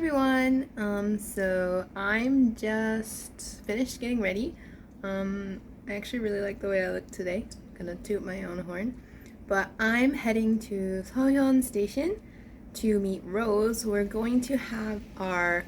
everyone. So I'm just finished getting ready. I actually really like the way I look today. I'm gonna toot my own horn. But I'm heading to Seohyun Station to meet Rose. We're going to have our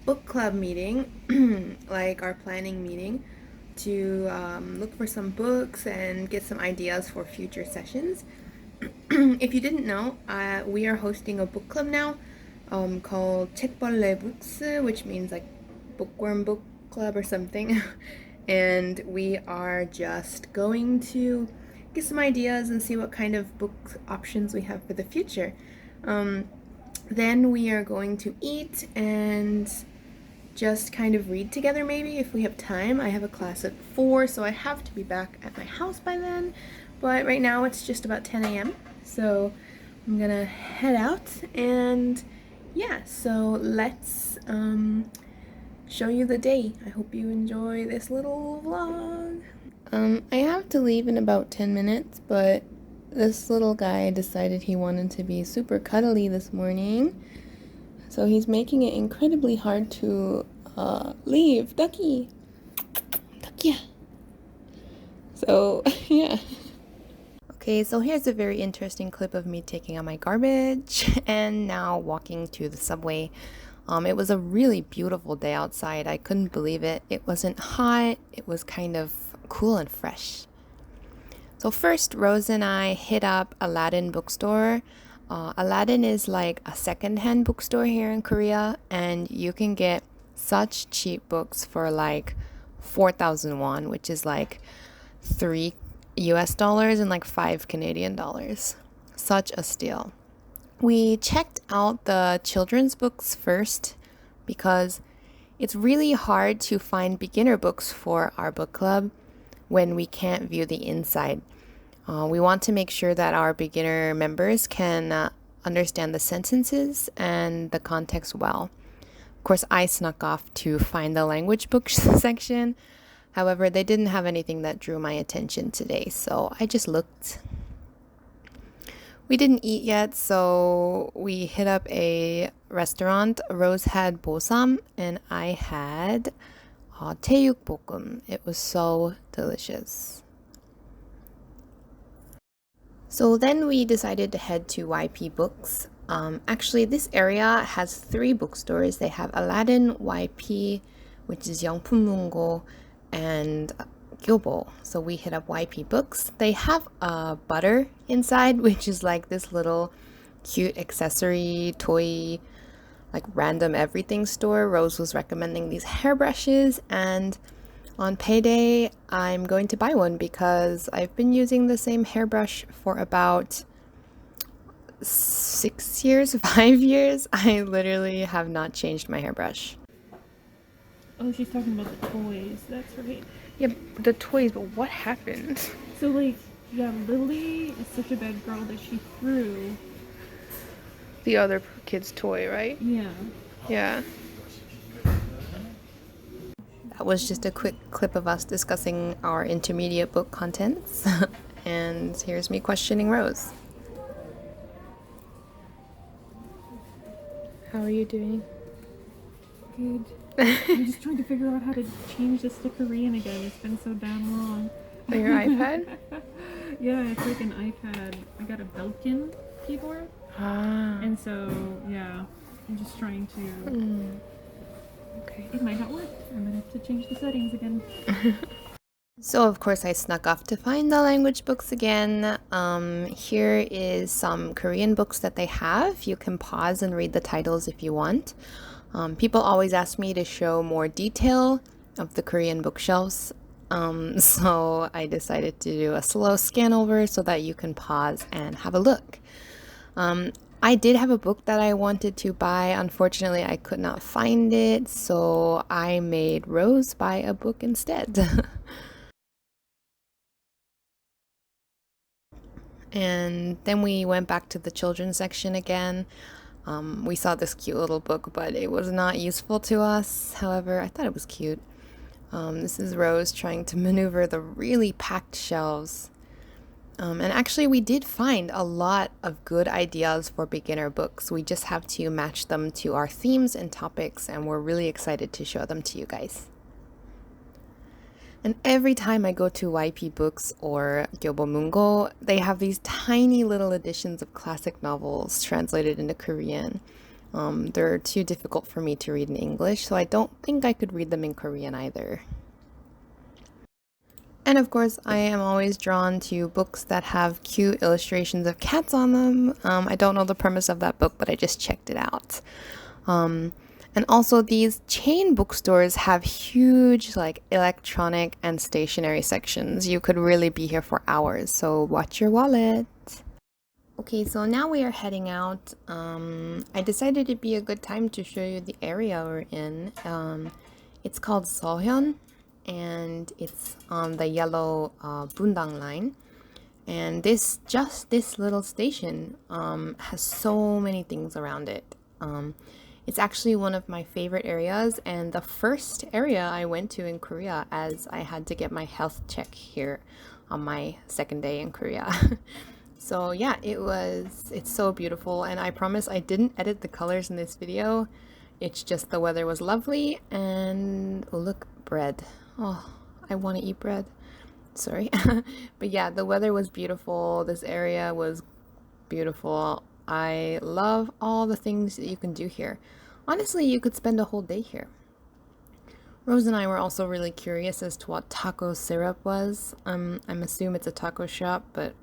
book club meeting, like our planning meeting, to look for some books and get some ideas for future sessions. If you didn't know, we are hosting a book club now called 책벌레 Books, which means like bookworm book club or something. And we are just going to get some ideas and see what kind of book options we have for the future. Then we are going to eat and just kind of read together maybe if we have time. I have a class at 4, so I have to be back at my house by then. But right now it's just about 10 a.m. So I'm gonna head out and yeah, so let's show you the day. I hope you enjoy this little vlog. I have to leave in about 10 minutes, but this little guy decided he wanted to be super cuddly this morning. So he's making it incredibly hard to leave. Ducky! Ducky! So, yeah. Okay, so here's a very interesting clip of me taking out my garbage and now walking to the subway. It was a really beautiful day outside. I couldn't believe it. It wasn't hot. It was kind of cool and fresh. So first, Rose and I hit up Aladdin Bookstore. Aladdin is like a secondhand bookstore here in Korea, and you can get such cheap books for like 4,000 won, which is like $3 and like 5 Canadian dollars. Such a steal. We checked out the children's books first because it's really hard to find beginner books for our book club when we can't view the inside. We want to make sure that our beginner members can understand the sentences and the context well. Of course, I snuck off to find the language books section. However, they didn't have anything that drew my attention today, so I just looked. We didn't eat yet, so we hit up a restaurant. Rose had bosam, and I had taeyukbokum. It was so delicious. So then we decided to head to YP Books. Actually, this area has 3 bookstores. They have Aladdin, YP, which is Yeongpunmungo, and Gilbo. So we hit up YP Books. They have a butter inside, which is like this little cute accessory, toy, like random everything store. Rose was recommending these hairbrushes, and on payday, I'm going to buy one because I've been using the same hairbrush for about 6 years, 5 years. I literally have not changed my hairbrush. Oh, she's talking about the toys. That's right. Yeah, the toys, but what happened? So, Lily is such a bad girl that she threw. The other kid's toy, right? Yeah. Yeah. That was just a quick clip of us discussing our intermediate book contents. And here's me questioning Rose. How are you doing? Good. I'm just trying to figure out how to change this to Korean again. It's been so damn long. On your iPad? Yeah, it's like an iPad. I got a Belkin keyboard. Ah. And so, yeah, I'm just trying to... Okay. It might not work. I'm gonna have to change the settings again. So of course I snuck off to find the language books again. Here is some Korean books that they have. You can pause and read the titles if you want. People always ask me to show more detail of the Korean bookshelves. So I decided to do a slow scan over so that you can pause and have a look. I did have a book that I wanted to buy. Unfortunately, I could not find it, so I made Rose buy a book instead. And then we went back to the children's section again. We saw this cute little book, but it was not useful to us. However, I thought it was cute. This is Rose trying to maneuver the really packed shelves. And actually, we did find a lot of good ideas for beginner books. We just have to match them to our themes and topics, and we're really excited to show them to you guys. And every time I go to YP Books or Gyobo Mungo, they have these tiny little editions of classic novels translated into Korean. They're too difficult for me to read in English, so I don't think I could read them in Korean either. And of course, I am always drawn to books that have cute illustrations of cats on them. I don't know the premise of that book, but I just checked it out. And also, these chain bookstores have huge, like, electronic and stationery sections. You could really be here for hours, so watch your wallet. Okay, so now we are heading out. I decided it'd be a good time to show you the area we're in. It's called Seohyun, and it's on the yellow Bundang line. And this little station has so many things around it. It's actually one of my favorite areas, and the first area I went to in Korea, as I had to get my health check here on my second day in Korea. So yeah, it's so beautiful, and I promise I didn't edit the colors in this video. It's just the weather was lovely, and oh look, bread. Oh, I want to eat bread. Sorry. But yeah, the weather was beautiful. This area was beautiful. I love all the things that you can do here. Honestly, you could spend a whole day here. Rose and I were also really curious as to what taco syrup was. I'm assuming it's a taco shop, but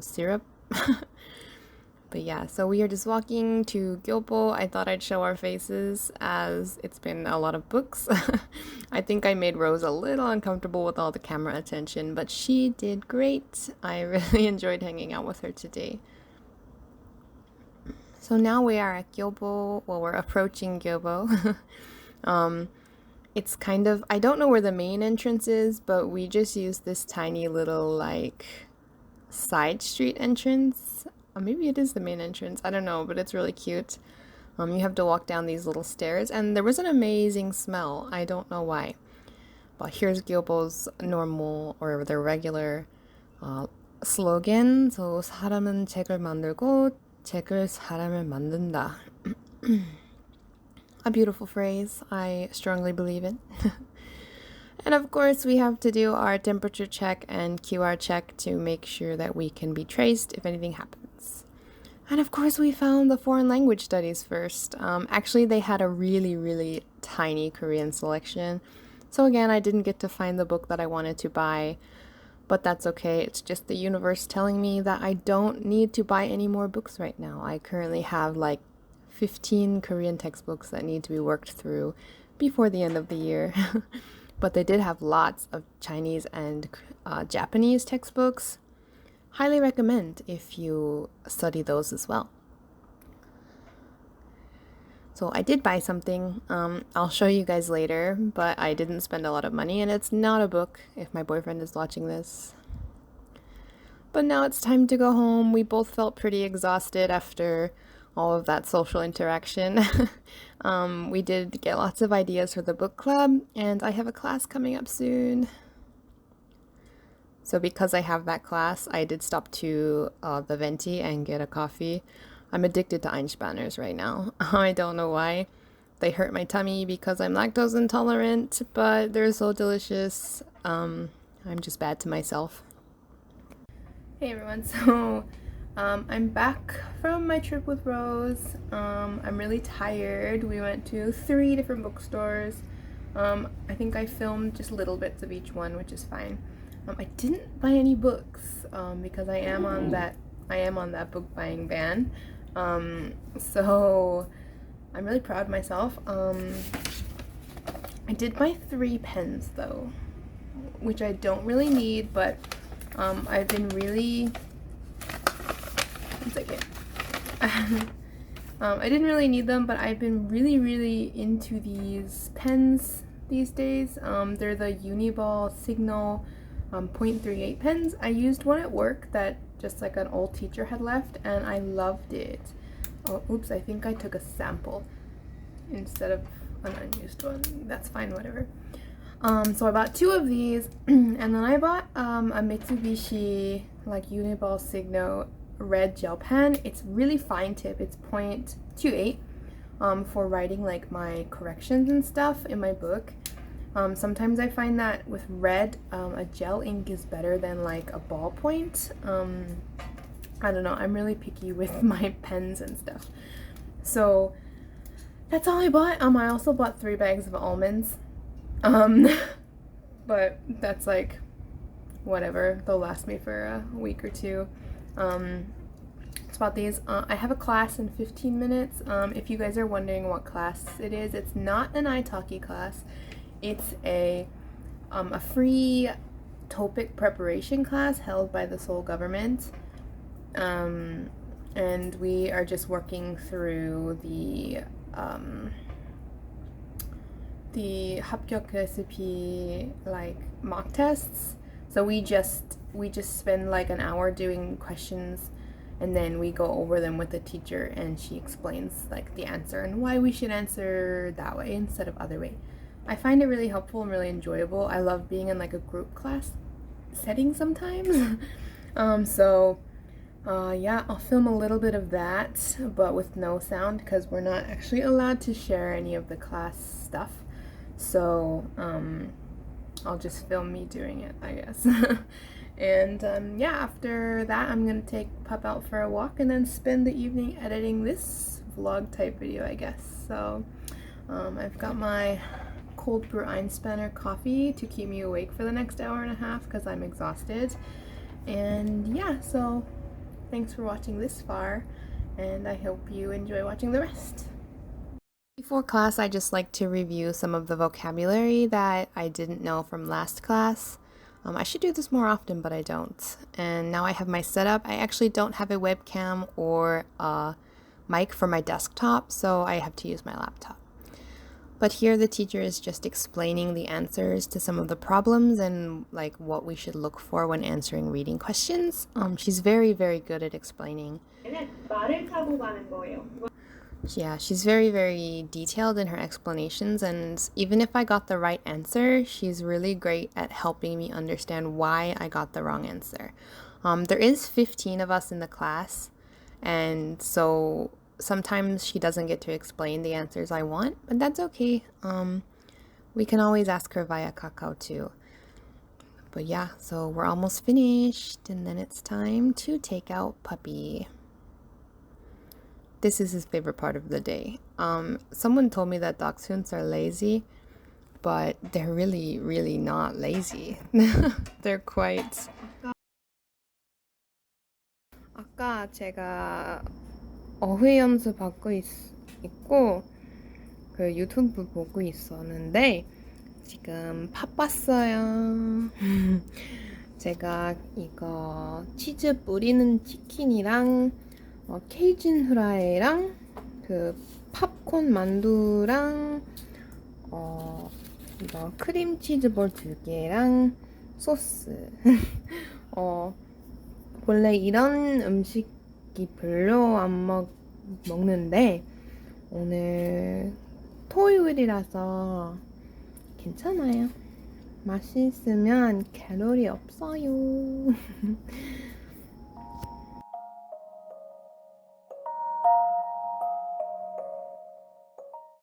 syrup. But yeah, so we are just walking to Gyobo. I thought I'd show our faces as it's been a lot of books. I think I made Rose a little uncomfortable with all the camera attention, but she did great. I really enjoyed hanging out with her today. So now we are at Gyobo. Well, we're approaching Gyobo. It's kind of, I don't know where the main entrance is, but we just used this tiny little like side street entrance. Or maybe it is the main entrance. I don't know, but it's really cute. You have to walk down these little stairs, and there was an amazing smell. I don't know why. But here's Gyobo's normal or their regular slogan. So 사람은 책을 만들고 책을 사람을 만든다. A beautiful phrase. I strongly believe it. And of course, we have to do our temperature check and QR check to make sure that we can be traced if anything happens. And of course, we found the foreign language studies first. Actually, they had a really, really tiny Korean selection. So again, I didn't get to find the book that I wanted to buy. But that's okay. It's just the universe telling me that I don't need to buy any more books right now. I currently have like 15 Korean textbooks that need to be worked through before the end of the year. But they did have lots of Chinese and Japanese textbooks. Highly recommend if you study those as well. So I did buy something. I'll show you guys later, but I didn't spend a lot of money, and it's not a book if my boyfriend is watching this. But now it's time to go home. We both felt pretty exhausted after all of that social interaction. We did get lots of ideas for the book club, and I have a class coming up soon. So because I have that class, I did stop to the Venti and get a coffee. I'm addicted to Einspanners right now. I don't know why. They hurt my tummy because I'm lactose intolerant, but they're so delicious. I'm just bad to myself. Hey everyone, so I'm back from my trip with Rose. I'm really tired. We went to 3 different bookstores. I think I filmed just little bits of each one, which is fine. I didn't buy any books because I am on that book buying ban. So I'm really proud of myself. I did buy 3 pens though, which I don't really need, but I've been really, one second. I didn't really need them, but I've been really into these pens these days. They're the Uniball Signal .38 pens. I used one at work that just like an old teacher had left, and I loved it. Oh, oops, I think I took a sample instead of an unused one. That's fine, whatever. So I bought 2 of these, and then I bought a Mitsubishi like Uniball Signo red gel pen. It's really fine tip. It's 0.28 for writing like my corrections and stuff in my book. Sometimes I find that with red, a gel ink is better than like a ballpoint. I don't know, I'm really picky with my pens and stuff. So that's all I bought. I also bought 3 bags of almonds. But that's like whatever, they'll last me for a week or two. It's about these. I have a class in 15 minutes. If you guys are wondering what class it is, it's not an italki class. It's a free TOPIK preparation class held by the Seoul government. And we are just working through the 합격 recipe like mock tests. So we just spend like an hour doing questions, and then we go over them with the teacher, and she explains like the answer and why we should answer that way instead of other way. I find it really helpful and really enjoyable. I love being in like a group class setting sometimes. Yeah, I'll film a little bit of that, but with no sound because we're not actually allowed to share any of the class stuff. So I'll just film me doing it, I guess. And yeah, after that I'm gonna take Pup out for a walk and then spend the evening editing this vlog type video, I guess. So I've got my cold brew Einspanner coffee to keep me awake for the next hour and a half because I'm exhausted. And yeah, so thanks for watching this far, and I hope you enjoy watching the rest. Before class, I just like to review some of the vocabulary that I didn't know from last class. I should do this more often, but I don't. And now I have my setup. I actually don't have a webcam or a mic for my desktop, so I have to use my laptop. But here the teacher is just explaining the answers to some of the problems and like what we should look for when answering reading questions. She's very, very good at explaining. Yeah, she's very, very detailed in her explanations, and even if I got the right answer, she's really great at helping me understand why I got the wrong answer. There is 15 of us in the class, and so sometimes she doesn't get to explain the answers I want, but that's okay. We can always ask her via Kakao too. But yeah, so we're almost finished, and then it's time to take out Puppy. This is his favorite part of the day. Someone told me that dachshunds are lazy, but they're really, really not lazy. They're quite... 아까 제가 어휘 연습 받고 있고 그 유튜브 보고 있었는데 지금 밥 봤어요. 제가 이거 치즈 뿌리는 치킨이랑 케이준 후라이랑 그 팝콘 만두랑 이거 크림치즈볼 2개랑 소스. 원래 이런 음식이 별로 안 먹는데 오늘 토요일이라서 괜찮아요. 맛있으면 칼로리 없어요.